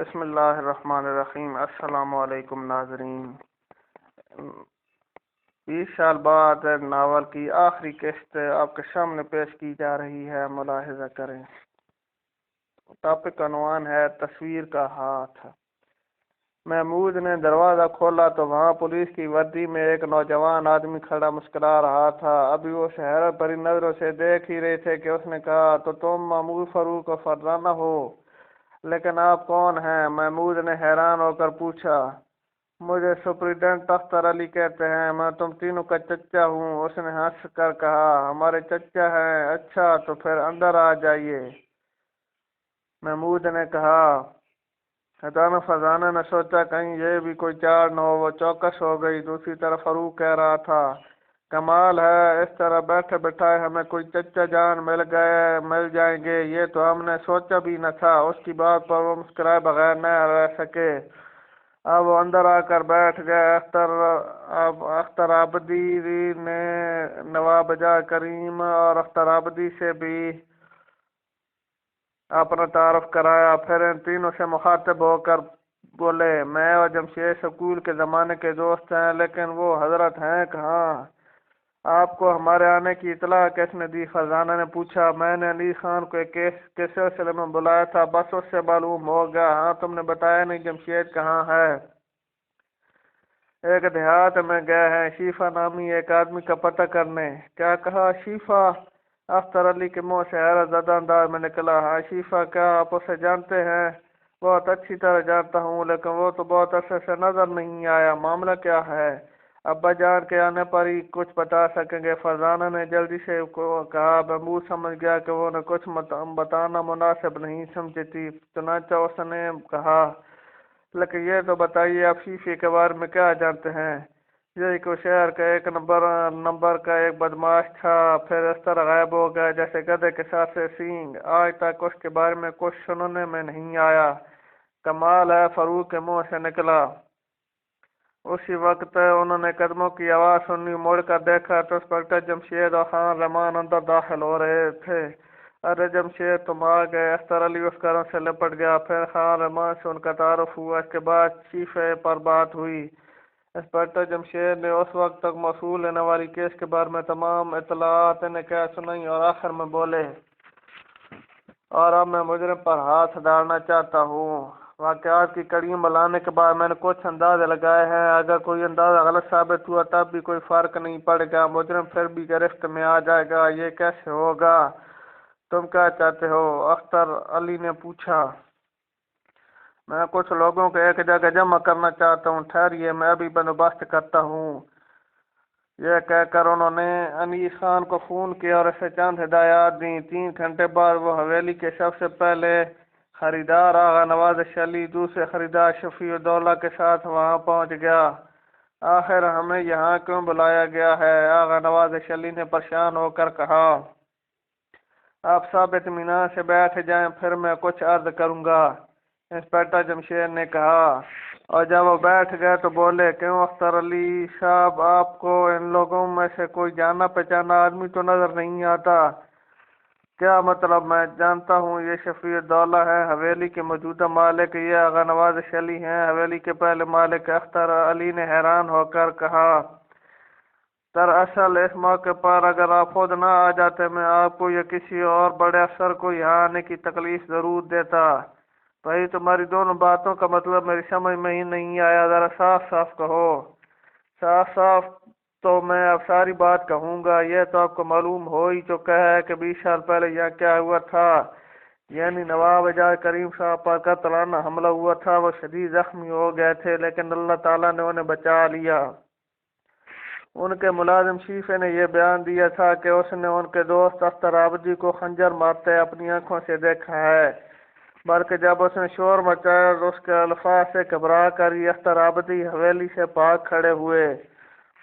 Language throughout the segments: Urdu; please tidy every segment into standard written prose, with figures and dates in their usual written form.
بسم اللہ الرحمن الرحیم۔ السلام علیکم ناظرین۔ 20 سال بعد ناول کی آخری قسط آپ کے سامنے پیش کی جا رہی ہے، ملاحظہ کریں۔ ٹاپک عنوان ہے تصویر کا ہاتھ۔ محمود نے دروازہ کھولا تو وہاں پولیس کی وردی میں ایک نوجوان آدمی کھڑا مسکرا رہا تھا۔ ابھی وہ حیرت بھری نظروں سے دیکھ ہی رہے تھے کہ اس نے کہا، تو تم محمود فاروق و فرزانہ ہو؟ لیکن آپ کون ہیں؟ محمود نے حیران ہو کر پوچھا۔ مجھے سپرنٹینڈنٹ اختر علی کہتے ہیں، میں تم تینوں کا چچا ہوں۔ اس نے ہنس کر کہا، ہمارے چچا ہیں؟ اچھا تو پھر اندر آ جائیے۔ محمود نے کہا۔ اچانک فرزانہ نے سوچا کہیں یہ بھی کوئی چال نہ ہو، وہ چوکس ہو گئی۔ دوسری طرف فاروق کہہ رہا تھا، کمال ہے، اس طرح بیٹھے بٹھائے ہمیں کوئی چچا جان مل جائیں گے، یہ تو ہم نے سوچا بھی نہ تھا۔ اس کی بات پر وہ مسکرائے بغیر نہ رہ سکے۔ اب وہ اندر آ کر بیٹھ گئے۔ اختر آبادی نے نواب اعجاز کریم اور اختر آبادی سے بھی اپنا تعارف کرایا، پھر ان تینوں سے مخاطب ہو کر بولے، میں اور جمشید سکول کے زمانے کے دوست ہیں، لیکن وہ حضرت ہیں کہاں؟ آپ کو ہمارے آنے کی اطلاع کس نے دی؟ فرزانہ نے پوچھا۔ میں نے علی خان کو ایک کے سلسلے میں بلایا تھا، بس اس سے معلوم ہو گیا۔ ہاں، تم نے بتایا نہیں جمشید کہاں ہے؟ ایک دیہات میں گئے ہیں شیفا نامی ایک آدمی کا پتہ کرنے۔ کیا کہا؟ شیفا؟ اختر علی کے منہ سے حیرت زدہ انداز میں نکلا۔ ہاں، شیفا، کیا آپ اسے جانتے ہیں؟ بہت اچھی طرح جانتا ہوں، لیکن وہ تو بہت عرصے سے نظر نہیں آیا۔ معاملہ کیا ہے؟ ابا جان کے آنے پر ہی کچھ بتا سکیں گے، فرزانہ نے جلدی سے کہا۔ محمود سمجھ گیا کہ وہ نے کچھ بتانا مناسب نہیں سمجھتی، چنانچہ اس نے کہا، لیکن یہ تو بتائیے آپ شیفے کے بارے میں کیا جانتے ہیں؟ یہی کو شہر کا ایک نمبر کا ایک بدماش تھا، پھر اس طرح غائب ہو گیا جیسے گدھے کے ساتھ سے سینگ۔ آج تک اس کے بارے میں کچھ سننے میں نہیں آیا۔ کمال ہے، فاروق کے منہ سے نکلا۔ اسی وقت انہوں نے قدموں کی آواز سنی، مڑ کر دیکھا تو انسپکٹر جمشید اور خان رحمان اندر داخل ہو رہے تھے۔ ارے جمشید، تم آ گئے! اختر علی اس قدم سے لپٹ گیا، پھر خان رحمان سے ان کا تعارف ہوا۔ اس کے بعد شیفے پر بات ہوئی۔ انسپکٹر جمشید نے اس وقت تک موصول لینے والی کیس کے بارے میں تمام اطلاعات انہیں کہہ سنائی اور آخر میں بولے، اور اب میں مجرم پر ہاتھ ڈالنا چاہتا ہوں۔ واقعات کی کڑی ملانے کے بعد میں نے کچھ اندازے لگائے ہیں، اگر کوئی اندازہ غلط ثابت ہوا تب بھی کوئی فرق نہیں پڑے گا، مجرم پھر بھی گرفت میں آ جائے گا۔ یہ کیسے ہوگا؟ تم کیا چاہتے ہو؟ اختر علی نے پوچھا۔ میں کچھ لوگوں کو ایک جگہ جمع کرنا چاہتا ہوں، ٹھہریے، میں ابھی بندوبست کرتا ہوں۔ یہ کہہ کر انہوں نے انیس خان کو فون کیا اور اسے چند ہدایات دیں۔ 3 گھنٹے بعد وہ حویلی کے سب سے پہلے خریدار آغا نواز علی دوسرے خریدار شفیع الدولہ کے ساتھ وہاں پہنچ گیا۔ آخر ہمیں یہاں کیوں بلایا گیا ہے؟ آغا نواز علی نے پریشان ہو کر کہا۔ آپ سب اطمینان سے بیٹھ جائیں، پھر میں کچھ عرض کروں گا، انسپکٹر جمشید نے کہا، اور جب وہ بیٹھ گئے تو بولے، کیوں اختر علی صاحب، آپ کو ان لوگوں میں سے کوئی جانا پہچانا آدمی تو نظر نہیں آتا؟ کیا مطلب؟ میں جانتا ہوں، یہ شفیع الدولہ ہے، حویلی کے موجودہ مالک، یہ آغا نواز علی ہیں، حویلی کے پہلے مالک۔ اختر علی نے حیران ہو کر کہا، دراصل اس موقع پر اگر آپ خود نہ آ جاتے، میں آپ کو یا کسی اور بڑے افسر کو یہاں آنے کی تکلیف ضرور دیتا۔ بھائی، تمہاری دونوں باتوں کا مطلب میری سمجھ میں ہی نہیں آیا، ذرا صاف صاف کہو۔ صاف تو میں اب ساری بات کہوں گا، یہ تو آپ کو معلوم ہو ہی چکا ہے کہ 20 سال پہلے یہاں کیا ہوا تھا، یعنی نواب اعجاز کریم صاحب پر قاتلانہ حملہ ہوا تھا۔ وہ شدید زخمی ہو گئے تھے، لیکن اللہ تعالیٰ نے انہیں بچا لیا۔ ان کے ملازم شیفے نے یہ بیان دیا تھا کہ اس نے ان کے دوست اختر آبادی کو خنجر مارتے اپنی آنکھوں سے دیکھا ہے، بلکہ جب اس نے شور مچایا تو اس کے الفاظ سے گھبرا کر ہی اختر آبادی حویلی سے بھاگ کھڑے ہوئے۔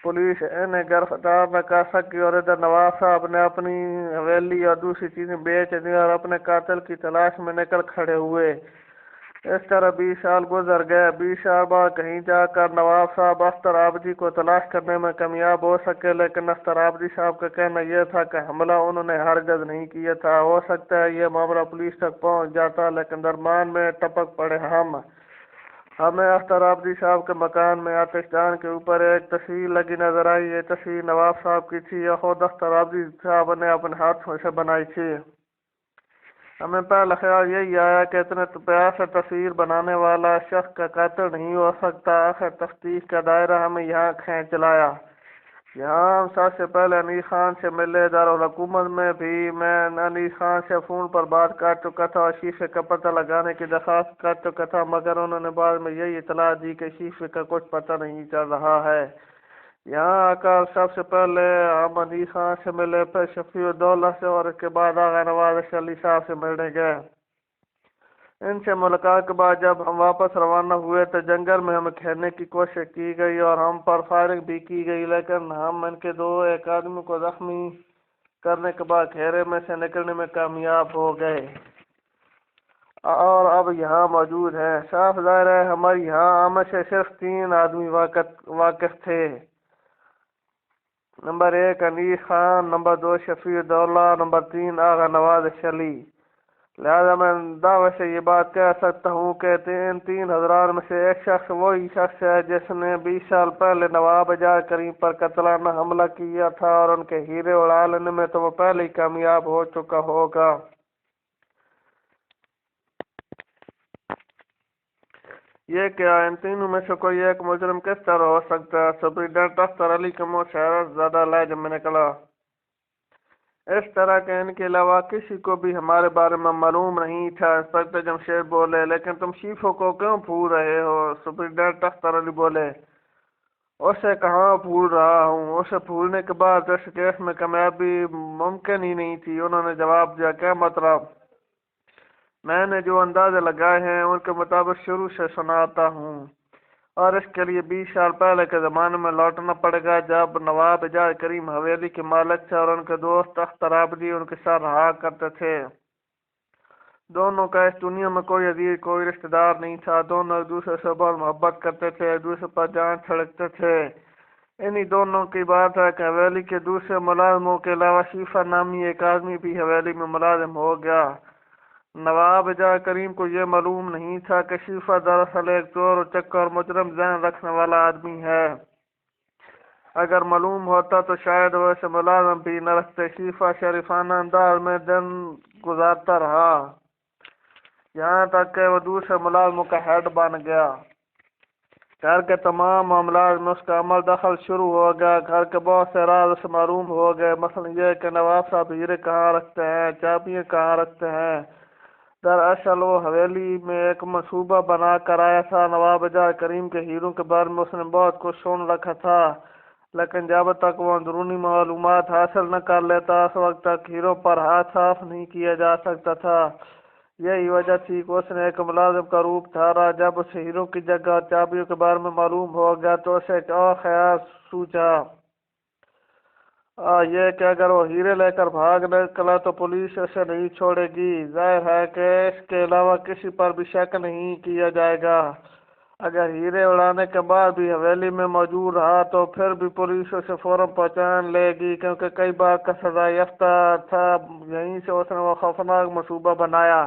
پولیس انہیں گرفتار نہ کر سکی اور ادھر نواز صاحب نے اپنی حویلی اور دوسری چیزیں بیچ دی اور اپنے قاتل کی تلاش میں نکل کھڑے ہوئے۔ اس طرح 20 سال گزر گئے۔ 20 سال بعد کہیں جا کر نواب صاحب اختر آبادی کو تلاش کرنے میں کامیاب ہو سکے، لیکن اختر آبادی صاحب کا کہنا یہ تھا کہ حملہ انہوں نے ہرگز نہیں کیا تھا۔ ہو سکتا ہے یہ معاملہ پولیس تک پہنچ جاتا، لیکن درمیان میں ٹپک پڑے ہمیں اختر آبادی صاحب کے مکان میں آتش دان کے اوپر ایک تصویر لگی نظر آئی۔ یہ تصویر نواب صاحب کی تھی، یہ خود اختر آبادی صاحب نے اپنے ہاتھوں سے بنائی تھی۔ ہمیں پہلا خیال یہی آیا کہ اتنے پیار سے تصویر بنانے والا شخص کا قاتل نہیں ہو سکتا۔ آخر تفتیش کا دائرہ ہمیں یہاں کھینچ لایا۔ یہاں ہم سب سے پہلے انیس خان سے ملے۔ دارالحکومت میں بھی میں انیس خان سے فون پر بات کر چکا تھا اور شیفے کا پتہ لگانے کی درخواست کر چکا تھا، مگر انہوں نے بعد میں یہی اطلاع دی کہ شیفے کا کچھ پتہ نہیں چل رہا ہے۔ یہاں آ کر سب سے پہلے ہم انیس خان سے ملے، پھر شفیع الدولہ سے، اور اس کے بعد آغا نواز علی صاحب سے ملنے گئے۔ ان سے ملاقات کے بعد جب ہم واپس روانہ ہوئے تو جنگل میں ہمیں گھیرنے کی کوشش کی گئی اور ہم پر فائرنگ بھی کی گئی، لیکن ہم ان کے ایک آدمی کو زخمی کرنے کے بعد گھیرے میں سے نکلنے میں کامیاب ہو گئے اور اب یہاں موجود ہیں۔ صاف ظاہر ہے ہمارے یہاں آمد سے صرف 3 آدمی واقف تھے۔ نمبر 1 انیس خان، نمبر 2 شفیع الدولہ، نمبر 3 آغا نواز علی۔ لہذا میں دعوے سے یہ بات کہہ سکتا ہوں کہ ان 3 حضرات میں سے ایک شخص وہی شخص ہے جس نے 20 سال پہلے نواب اعجاز کریم پر قاتلانہ حملہ کیا تھا، اور ان کے ہیرے اڑا لینے میں تو وہ پہلے ہی کامیاب ہو چکا ہوگا۔ یہ کیا ان تینوں میں سے کوئی ایک مجرم کس طرح ہو سکتا ہے؟ سپرنٹنڈنٹ اختر علی کے منہ سے حیرت زدہ لہجے میں نکلا۔ اس طرح کہ ان کے علاوہ کسی کو بھی ہمارے بارے میں معلوم نہیں تھا۔ انسپکٹر جمشید بولے، لیکن تم شیفوں کو کیوں پھول رہے ہو؟ سپرنٹنڈنٹ اختر علی بولے، اسے کہاں پھول رہا ہوں، اسے پھولنے کے بعد اس کیس میں کامیابی ممکن ہی نہیں تھی۔ انہوں نے جواب دیا، کیا مطلب؟ میں نے جو اندازے لگائے ہیں ان کے مطابق شروع سے سناتا ہوں، اور اس کے لیے 20 سال پہلے کے زمانے میں لوٹنا پڑے گا جب نواب اعجاز کریم حویلی کے مالک تھے اور ان کے دوست اختر آبادی ان کے ساتھ رہا کرتے تھے۔ دونوں کا اس دنیا میں کوئی عزیز، کوئی رشتہ دار نہیں تھا۔ دونوں ایک دوسرے سے بہت محبت کرتے تھے، ایک دوسرے پر جان چھڑکتے تھے۔ انہی دونوں کی بات ہے کہ حویلی کے دوسرے ملازموں کے علاوہ شیفا نامی ایک آدمی بھی حویلی میں ملازم ہو گیا۔ نواب اعجاز کریم کو یہ معلوم نہیں تھا کہ شیفا دراصل ایک چور و چکر اور مجرم ذہن رکھنے والا آدمی ہے۔ اگر معلوم ہوتا تو شاید وہ اسے ملازم بھی نہ رکھتے۔ شیفا شریفانہ انداز میں دن گزارتا رہا، یہاں تک کہ وہ دوسرے ملازموں کا ہیڈ بن گیا۔ گھر کے تمام معاملات میں اس کا عمل دخل شروع ہو گیا۔ گھر کے بہت سے راز اسے معلوم ہو گئے، مثلا یہ کہ نواب صاحب ہیرے کہاں رکھتے ہیں، چابیاں کہاں رکھتے ہیں۔ دراصل وہ حویلی میں ایک منصوبہ بنا کر آیا تھا۔ نواب اعجاز کریم کے ہیروں کے بارے میں اس نے بہت کچھ سن رکھا تھا، لیکن جب تک وہ اندرونی معلومات حاصل نہ کر لیتا اس وقت تک ہیروں پر ہاتھ صاف نہیں کیا جا سکتا تھا۔ یہی وجہ تھی کہ اس نے ایک ملازم کا روپ دھارا۔ جب اسے ہیروں کی جگہ اور چابیوں کے بارے میں معلوم ہو گیا تو اسے ایک اور خیال سوچا، یہ کہ اگر وہ ہیرے لے کر بھاگ نکلا تو پولیس اسے نہیں چھوڑے گی۔ ظاہر ہے کہ اس کے علاوہ کسی پر بھی شک نہیں کیا جائے گا۔ اگر ہیرے اڑانے کے بعد بھی حویلی میں موجود رہا تو پھر بھی پولیس اسے فوراً پہچان لے گی، کیونکہ کئی بار کا سزا یافتہ تھا۔ یہیں سے اس نے وہ خوفناک منصوبہ بنایا۔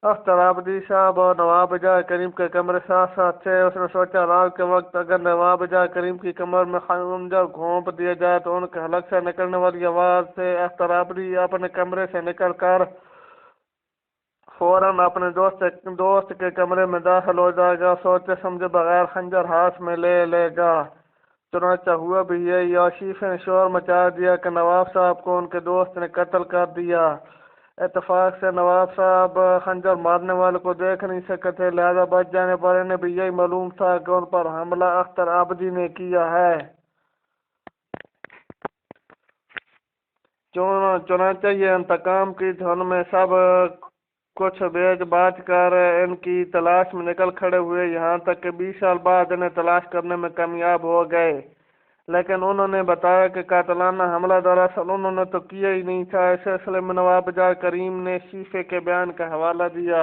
اختر آبادی صاحب اور نواب اعجاز کریم کے کمرے ساتھ ساتھ تھے۔ اس نے سوچا رات کے وقت اگر نواب اعجاز کریم کی کمر میں خنجر گھونپ دیا جائے تو ان کے حلق سے نکلنے والی آواز سے اختر آبادی اپنے کمرے سے نکل کر فوراً اپنے دوست کے کمرے میں داخل ہو جائے گا، سوچے سمجھے بغیر خنجر ہاتھ میں لے گا۔ چنانچہ ہوا بھی یہی، اور شیفے نے شور مچا دیا کہ نواب صاحب کو ان کے دوست نے قتل کر دیا۔ اتفاق سے نواب صاحب خنجر مارنے والے کو دیکھ نہیں سکے تھے، لہذا بچ جانے پر انہیں بھی یہی معلوم تھا کہ ان پر حملہ اختر آبادی نے کیا ہے۔ چنانچہ یہ انتقام کی دھن میں سب کچھ بیچ باچ کر ان کی تلاش میں نکل کھڑے ہوئے، یہاں تک کہ 20 سال بعد انہیں تلاش کرنے میں کامیاب ہو گئے۔ لیکن انہوں نے بتایا کہ قاتلانہ حملہ دراصل انہوں نے تو کیا ہی نہیں تھا۔ اس سلسلے میں نواب اعجاز کریم نے شیفے کے بیان کا حوالہ دیا۔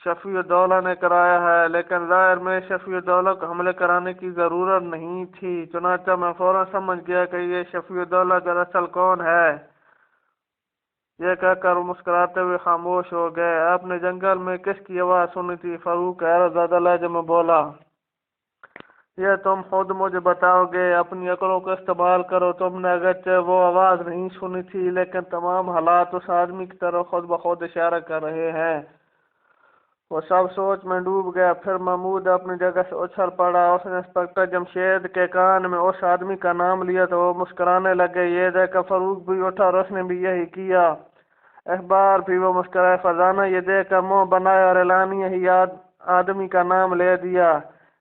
شفیع الدولہ نے کرایا ہے، لیکن ظاہر میں شفیع الدولہ کو حملے کرانے کی ضرورت نہیں تھی۔ چنانچہ میں فوراً سمجھ گیا کہ یہ شفیع الدولہ دراصل کون ہے۔ یہ کہہ کر وہ مسکراتے ہوئے خاموش ہو گئے۔ آپ نے جنگل میں کس کی آواز سنی تھی؟ فاروق حیرت زدہ لہجے میں بولا۔ یہ تم خود مجھے بتاؤ گے، اپنی عقلوں کو استعمال کرو۔ تم نے اگرچہ وہ آواز نہیں سنی تھی، لیکن تمام حالات اس آدمی کی طرف خود بخود اشارہ کر رہے ہیں۔ وہ سب سوچ میں ڈوب گیا۔ پھر محمود اپنی جگہ سے اچھل پڑا۔ اس نے انسپکٹر جمشید کے کان میں اس آدمی کا نام لیا تو وہ مسکرانے لگے۔ یہ دیکھ کر فاروق بھی اٹھا اور اس نے بھی یہی کیا۔ اس بار بھی وہ مسکرائے۔ فرزانہ یہ دیکھ کر منہ بنایا اور اعلانیہ ہی آدمی کا نام لے دیا۔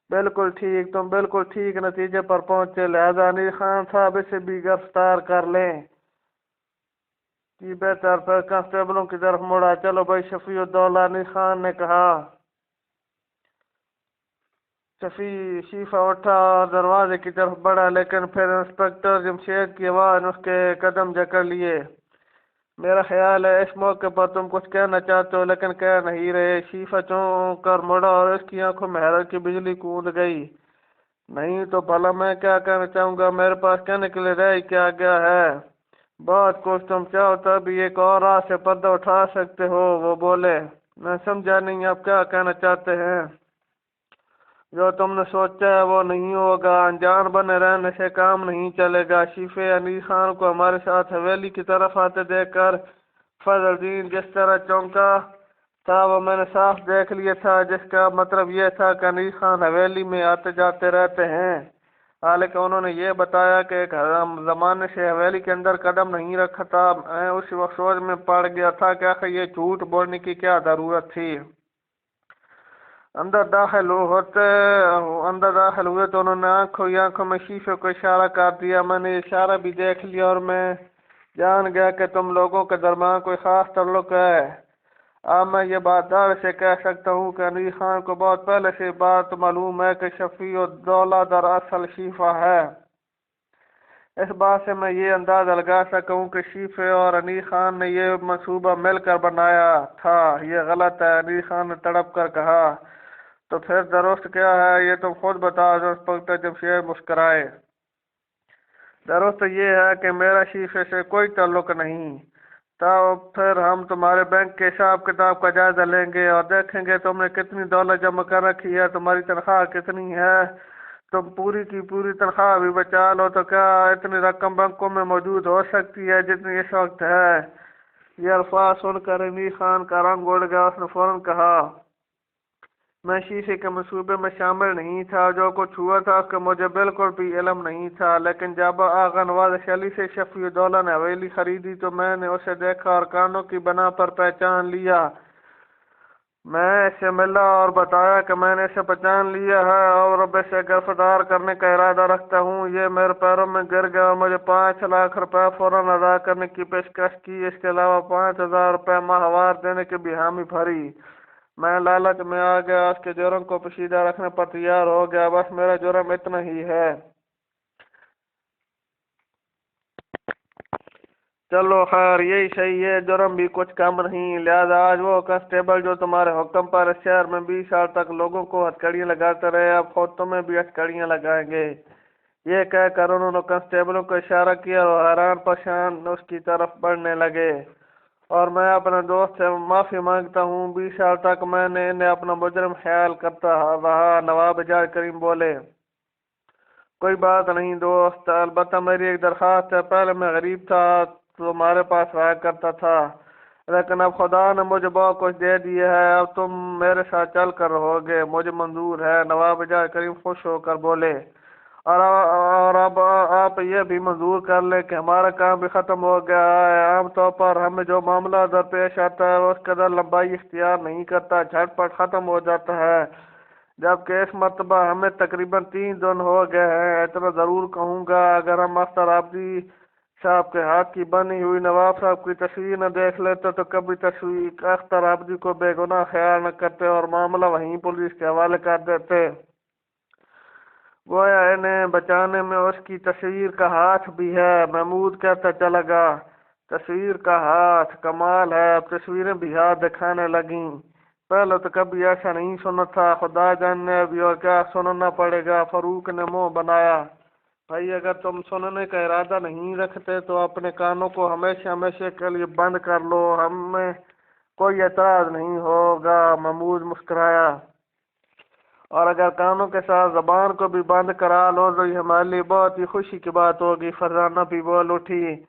بالکل ٹھیک، تم بالکل ٹھیک نتیجے پر پہنچے، لہذا انیس خان صاحب اسے بھی گرفتار کر لیں کہ بہتر۔ پھر کانسٹیبلوں کی طرف مڑا۔ چلو بھائی شفیع الدولہ، انیس خان نے کہا۔ شیفا اٹھا اور دروازے کی طرف بڑھا، لیکن پھر انسپکٹر جمشید کی آواز نے اس کے قدم جکڑ لیے۔ میرا خیال ہے اس موقع پر تم کچھ کہنا چاہتے ہو لیکن کہہ نہیں رہے۔ شیفا چونک کر مڑا اور اس کی آنکھوں میں حیرت کی بجلی کود گئی۔ نہیں تو بھلا میں کیا کہنا چاہوں گا؟ میرے پاس کہنے کے لیے رہ ہی کیا گیا ہے؟ بہت کچھ، تم چاہو تو ابھی ایک اور راہ سے پردہ اٹھا سکتے ہو، وہ بولے۔ میں سمجھا نہیں، آپ کیا کہنا چاہتے ہیں؟ جو تم نے سوچا ہے وہ نہیں ہوگا، انجان بنے رہنے سے کام نہیں چلے گا۔ شیفے انیس خان کو ہمارے ساتھ حویلی کی طرف آتے دیکھ کر فضل الدین جس طرح چونکا تھا وہ میں نے صاف دیکھ لیا تھا، جس کا مطلب یہ تھا کہ انیس خان حویلی میں آتے جاتے رہتے ہیں۔ حالانکہ انہوں نے یہ بتایا کہ ایک زمانے سے حویلی کے اندر قدم نہیں رکھا تھا۔ میں اس وقت سوچ میں پڑ گیا تھا کہ آخر یہ جھوٹ بولنے کی کیا ضرورت تھی۔ اندر داخل ہوئے تو انہوں نے آنکھوں میں شیفے کو اشارہ کر دیا۔ میں نے اشارہ بھی دیکھ لیا اور میں جان گیا کہ تم لوگوں کے درمیان کوئی خاص تعلق ہے۔ اب میں یہ بات دعوے سے کہہ سکتا ہوں کہ انیس خان کو بہت پہلے سے بات معلوم ہے کہ شفیع الدولہ دراصل شیفا ہے۔ اس بات سے میں یہ اندازہ لگا سکتا ہوں کہ شیفے اور انیس خان نے یہ منصوبہ مل کر بنایا تھا۔ یہ غلط ہے، انیس خان نے تڑپ کر کہا۔ تو پھر درست کیا ہے یہ تم خود بتاؤ۔ انسپکٹر جمشید مسکرائے۔ درست یہ ہے کہ میرا شیفے سے کوئی تعلق نہیں۔ تو پھر ہم تمہارے بینک کے حساب کتاب کا جائزہ لیں گے اور دیکھیں گے تم نے کتنی دولت جمع کر رکھی ہے، تمہاری تنخواہ کتنی ہے۔ تم پوری کی پوری تنخواہ بھی بچا لو تو کیا اتنی رقم بینکوں میں موجود ہو سکتی ہے جتنی اس وقت ہے؟ یہ الفاظ سن کر انیس خان کا رنگ اڑ گیا۔ اس نے فوراً کہا، میں شیفے کے منصوبے میں شامل نہیں تھا، جو کچھ ہوا تھا اس کا مجھے بالکل بھی علم نہیں تھا۔ لیکن جب آغا نواز علی سے شفیع الدولہ نے حویلی خریدی تو میں نے اسے دیکھا اور کانوں کی بنا پر پہچان لیا۔ میں اسے ملا اور بتایا کہ میں نے اسے پہچان لیا ہے اور اب اسے گرفتار کرنے کا ارادہ رکھتا ہوں۔ یہ میرے پیروں میں گر گیا اور مجھے 5 لاکھ روپے فوراً ادا کرنے کی پیشکش کی۔ اس کے علاوہ 5,000 روپے ماہوار دینے کی بھی حامی بھری۔ میں لالچ میں آ گیا، اس کے جرم کو پوشیدہ رکھنے پر تیار ہو گیا۔ بس میرا جرم اتنا ہی ہے۔ چلو خیر یہی صحیح ہے، جرم بھی کچھ کم نہیں۔ لہذا آج وہ کانسٹیبل جو تمہارے حکم پر اس شہر میں 20 سال تک لوگوں کو ہتھکڑیاں لگاتے رہے، اب خود تمہیں بھی ہتھکڑیاں لگائیں گے۔ یہ کہہ کر انہوں نے کانسٹیبلوں کو اشارہ کیا اور حیران پریشان اس کی طرف بڑھنے لگے۔ اور میں اپنے دوست سے معافی مانگتا ہوں، 20 سال تک میں نے انہیں اپنا مجرم خیال کرتا رہا۔ نواب اعجاز کریم بولے۔ کوئی بات نہیں دوست، البتہ میری ایک درخواست ہے۔ پہلے میں غریب تھا، تمہارے پاس رہا کرتا تھا، لیکن اب خدا نے مجھے بہت کچھ دے دیا ہے، اب تم میرے ساتھ چل کر رہو گے، مجھے منظور ہے۔ نواب اعجاز کریم خوش ہو کر بولے۔ اور اب آپ یہ بھی منظور کر لیں کہ ہمارا کام بھی ختم ہو گیا ہے۔ عام طور پر ہمیں جو معاملہ درپیش آتا ہے وہ اس قدر لمبائی اختیار نہیں کرتا، جھٹ پٹ ختم ہو جاتا ہے، جبکہ اس مرتبہ ہمیں تقریباً 3 دن ہو گئے ہیں۔ اتنا ضرور کہوں گا، اگر ہم اختر عابدی صاحب کے ہاتھ کی بنی ہوئی نواب صاحب کی تصویر نہ دیکھ لیتے تو کبھی تصویر اختر عابدی کو بے گناہ خیال نہ کرتے اور معاملہ وہیں پولیس کے حوالے کر دیتے۔ گویا انہیں بچانے میں اس کی تصویر کا ہاتھ بھی ہے۔ محمود کہتا چلا گیا، تصویر کا ہاتھ، کمال ہے، اب تصویریں بھی ہاتھ دکھانے لگیں۔ پہلے تو کبھی ایسا نہیں سنا تھا، خدا جاننے ابھی اور کیا سننا پڑے گا۔ فاروق نے منہ بنایا۔ بھائی اگر تم سننے کا ارادہ نہیں رکھتے تو اپنے کانوں کو ہمیشہ ہمیشہ کے لیے بند کر لو، ہمیں کوئی اعتراض نہیں ہوگا۔ محمود مسکرایا۔ اور اگر کانوں کے ساتھ زبان کو بھی بند کرا لو تو یہ ہمارے لیے بہت ہی خوشی کی بات ہوگی۔ فرزانہ بھی بول اٹھی۔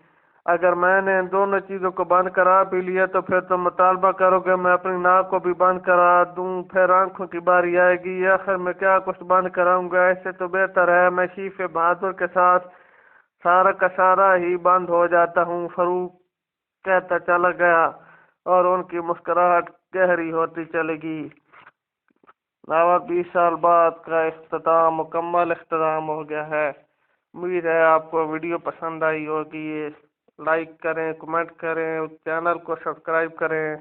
اگر میں نے ان دونوں چیزوں کو بند کرا بھی لیا تو پھر تم مطالبہ کرو گے میں اپنی ناک کو بھی بند کرا دوں، پھر آنکھوں کی باری آئے گی، آخر میں کیا کچھ بند کراؤں گا۔ ایسے تو بہتر ہے میں شیف بہادر کے ساتھ سارا کا سارا ہی بند ہو جاتا ہوں۔ فاروق کہتا چلا گیا اور ان کی مسکراہٹ گہری ہوتی چلے گی۔ اور 20 سال بعد کا اختتام مکمل اختتام ہو گیا ہے۔ امید ہے آپ کو ویڈیو پسند آئی ہوگی۔ لائک کریں، کمنٹ کریں، چینل کو سبسکرائب کریں۔